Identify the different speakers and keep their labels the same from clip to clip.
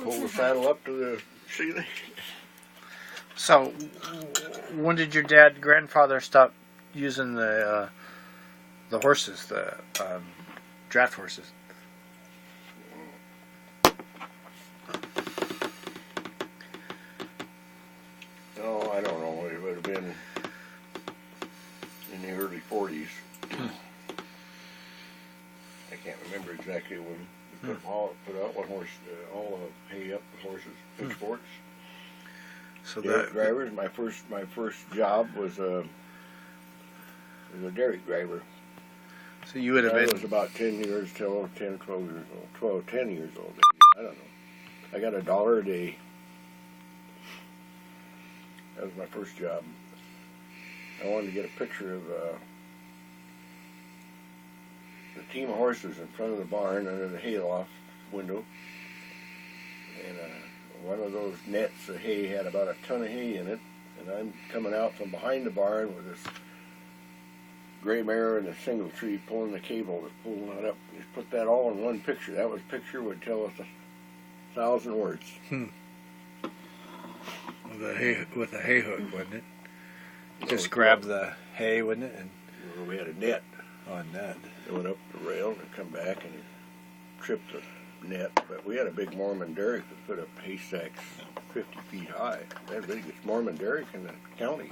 Speaker 1: hold the saddle up to the ceiling.
Speaker 2: So, when did your grandfather stop using the horses, the draft horses?
Speaker 1: Oh, I don't know. It would have been in the early 40s. I can't remember exactly when we put out one horse, all the hay up the horses, pitchforks.
Speaker 2: So
Speaker 1: derrick drivers. My first job was a derrick driver.
Speaker 2: So you would have been.
Speaker 1: I was about 10 years till 10, 12 years old. 10 years old. I don't know. I got $1 a day. That was my first job. I wanted to get a picture of the team of horses in front of the barn under the hayloft window. And one of those nets of hay had about a ton of hay in it. And I'm coming out from behind the barn with this gray mare and a single tree pulling the cable that's pulling it up. Just put that all in one picture. That picture would tell us 1,000 words.
Speaker 2: With a hay hook, wouldn't it? Just grab the hay, wouldn't it?
Speaker 1: And we had a net.
Speaker 2: Oh, a net.
Speaker 1: It went up the rail and come back and tripped the net. But we had a big Mormon derrick that put up haystacks 50 feet high. That was the biggest Mormon derrick in the county.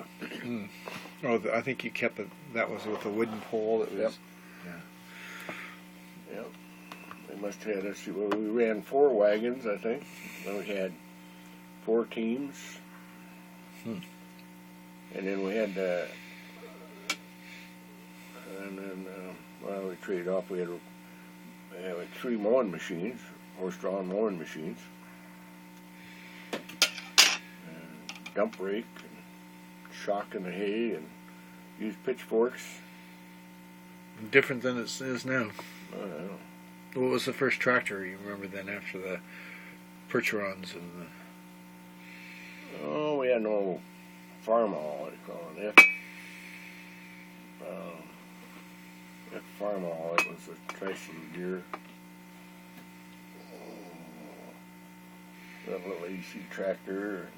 Speaker 2: Oh, I think you kept it. That was with a wooden pole. That was.
Speaker 1: Yep. Yeah. Yep. They must have had. Let's see. Well, we ran 4 wagons, I think. Then we had 4 teams. And then we had, we traded off. We had 3 mowing machines, horse-drawn mowing machines, dump rake, and shock in the hay, and use pitchforks.
Speaker 2: Different than it is now.
Speaker 1: I don't know.
Speaker 2: What was the first tractor you remember then after the Percherons and the...
Speaker 1: Oh, we had an old farmall, what do you call it? That farmall, it was a Tri-C Deer. That little AC tractor.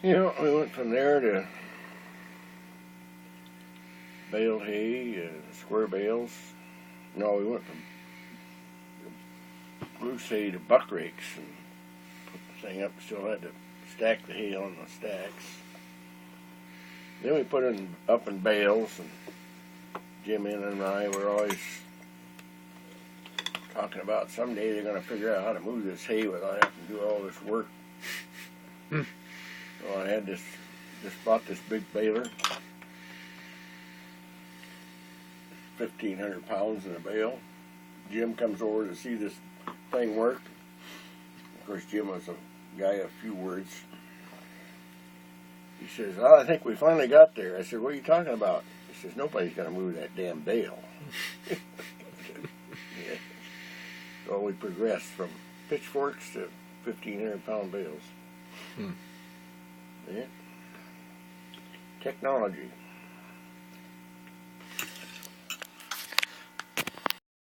Speaker 1: You know, we went from there to bale hay, square bales. No, we went from loose hay to buck rakes and put the thing up. Still had to stack the hay on the stacks. Then we put it up in bales, and Jim and I were always talking about someday they're going to figure out how to move this hay without having to do all this work. So I had just bought this big baler, 1,500 pounds in a bale. Jim comes over to see this thing work. Of course, Jim was a guy of few words. He says, "Oh, I think we finally got there." I said, "What are you talking about?" He says, "Nobody's going to move that damn bale." Yeah. So we progressed from pitchforks to 1,500-pound bales. Yeah. Technology.